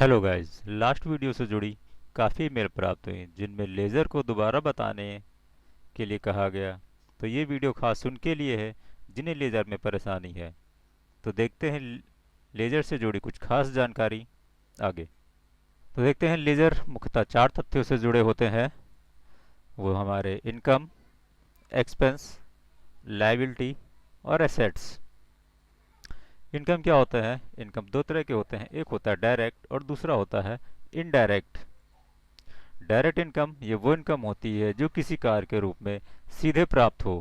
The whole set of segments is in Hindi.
हेलो गाइस, लास्ट वीडियो से जुड़ी काफ़ी मेल प्राप्त हुई जिनमें लेज़र को दोबारा बताने के लिए कहा गया। तो ये वीडियो खास उनके लिए है जिन्हें लेज़र में परेशानी है। तो देखते हैं लेज़र से जुड़ी कुछ खास जानकारी आगे। तो देखते हैं लेज़र मुख्यतः चार तथ्यों से जुड़े होते हैं। वो हमारे इनकम, एक्सपेंस, लायबिलिटी और एसेट्स। इनकम क्या होता है? इनकम दो तरह के होते हैं, एक होता है डायरेक्ट और दूसरा होता है इनडायरेक्ट। डायरेक्ट इनकम ये वो इनकम होती है जो किसी कार्य के रूप में सीधे प्राप्त हो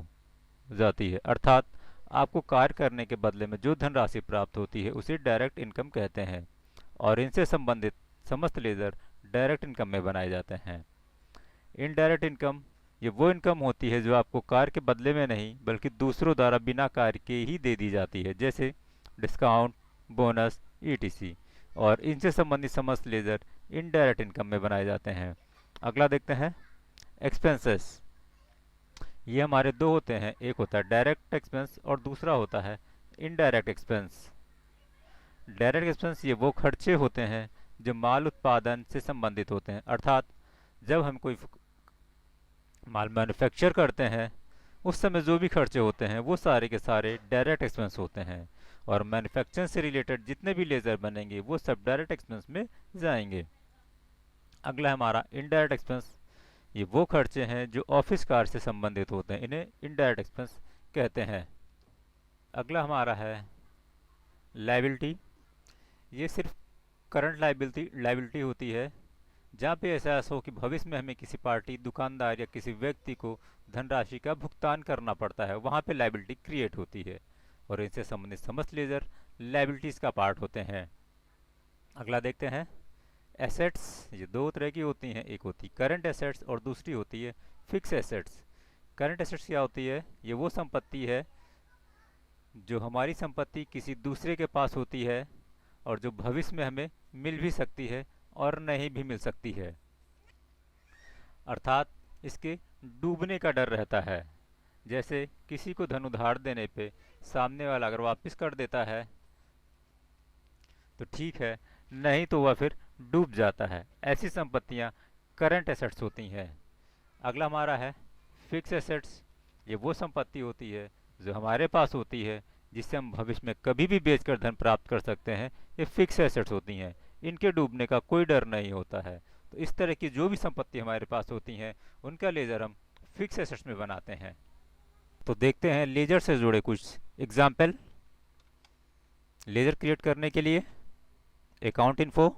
जाती है, अर्थात आपको कार्य करने के बदले में जो धनराशि प्राप्त होती है उसे डायरेक्ट इनकम कहते हैं और इनसे संबंधित समस्त लेजर डायरेक्ट इनकम में बनाए जाते हैं। इनडायरेक्ट इनकम ये वो इनकम होती है जो आपको कार्य के बदले में नहीं बल्कि दूसरों द्वारा बिना कार्य के ही दे दी जाती है, जैसे डिस्काउंट, बोनस, ईटीसी। और इनसे संबंधित समस्त लेजर इनडायरेक्ट इनकम में बनाए जाते हैं। अगला देखते हैं एक्सपेंसेस। ये हमारे दो होते हैं, एक होता है डायरेक्ट एक्सपेंस और दूसरा होता है इनडायरेक्ट एक्सपेंस। डायरेक्ट एक्सपेंस ये वो खर्चे होते हैं जो माल उत्पादन से संबंधित होते हैं, अर्थात जब हम कोई माल मैन्युफैक्चर करते हैं उस समय जो भी खर्चे होते हैं वो सारे के सारे डायरेक्ट एक्सपेंस होते हैं और मैन्युफैक्चरिंग से रिलेटेड जितने भी लेजर बनेंगे वो सब डायरेक्ट एक्सपेंस में जाएंगे। अगला हमारा इनडायरेक्ट एक्सपेंस। ये वो खर्चे हैं जो ऑफिस कार्य से संबंधित होते हैं, इन्हें इनडायरेक्ट एक्सपेंस कहते हैं। अगला हमारा है लायबिलिटी। ये सिर्फ करंट लायबिलिटी होती है जहाँ पे ऐसा हो कि भविष्य में हमें किसी पार्टी, दुकानदार या किसी व्यक्ति को धनराशि का भुगतान करना पड़ता है, वहाँ पे लायबिलिटी क्रिएट होती है और इनसे संबंधित समस्त लेजर लायबिलिटीज़ का पार्ट होते हैं। अगला देखते हैं एसेट्स। ये दो तरह की होती हैं, एक होती है करंट एसेट्स और दूसरी होती है फिक्स एसेट्स। करंट एसेट्स क्या होती है? ये वो संपत्ति है जो हमारी संपत्ति किसी दूसरे के पास होती है और जो भविष्य में हमें मिल भी सकती है और नहीं भी मिल सकती है, अर्थात इसके डूबने का डर रहता है। जैसे किसी को धन उधार देने पे सामने वाला अगर वापस कर देता है तो ठीक है, नहीं तो वह फिर डूब जाता है। ऐसी संपत्तियां करंट एसेट्स होती हैं। अगला हमारा है फिक्स एसेट्स। ये वो संपत्ति होती है जो हमारे पास होती है जिससे हम भविष्य में कभी भी बेचकर धन प्राप्त कर सकते हैं। ये फिक्स एसेट्स होती हैं, इनके डूबने का कोई डर नहीं होता है। तो इस तरह की जो भी संपत्ति हमारे पास होती हैं उनका लेजर हम फिक्स एसेट्स में बनाते हैं। तो देखते हैं लेजर से जुड़े कुछ एग्जाम्पल। लेजर क्रिएट करने के लिए अकाउंट इन्फो,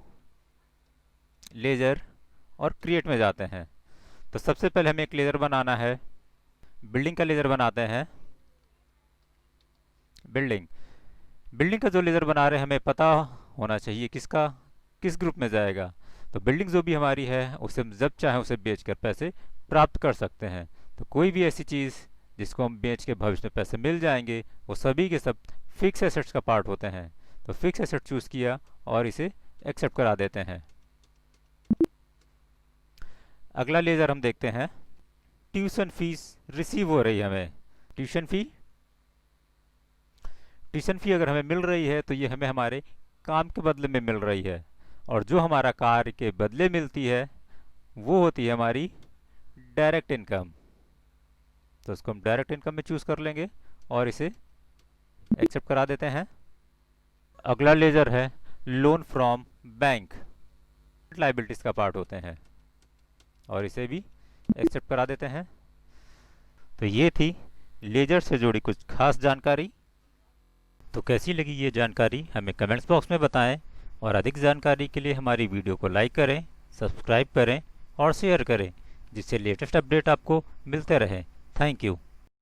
लेजर और क्रिएट में जाते हैं। तो सबसे पहले हमें एक लेजर बनाना है, बिल्डिंग का लेजर बनाते हैं। बिल्डिंग का जो लेजर बना रहे हैं हमें पता होना चाहिए किस ग्रुप में जाएगा। तो बिल्डिंग जो भी हमारी है उसे हम जब चाहें उसे बेचकर पैसे प्राप्त कर सकते हैं। तो कोई भी ऐसी चीज़ जिसको हम बेच के भविष्य में पैसे मिल जाएंगे वो सभी के सब फिक्स एसेट्स का पार्ट होते हैं। तो फिक्स एसेट चूज़ किया और इसे एक्सेप्ट करा देते हैं। अगला लेजर हम देखते हैं ट्यूशन फीस रिसीव हो रही है हमें। ट्यूशन फी अगर हमें मिल रही है तो ये हमें हमारे काम के बदले में मिल रही है और जो हमारा कार्य के बदले मिलती है वो होती है हमारी डायरेक्ट इनकम। तो इसको हम डायरेक्ट इनकम में चूज़ कर लेंगे और इसे एक्सेप्ट करा देते हैं। अगला लेजर है लोन फ्रॉम बैंक। लायबिलिटीज़ का पार्ट होते हैं और इसे भी एक्सेप्ट करा देते हैं। तो ये थी लेजर से जुड़ी कुछ खास जानकारी। तो कैसी लगी ये जानकारी हमें कमेंट्स बॉक्स में बताएं और अधिक जानकारी के लिए हमारी वीडियो को लाइक करें, सब्सक्राइब करें और शेयर करें जिससे लेटेस्ट अपडेट आपको मिलते रहें। Thank you.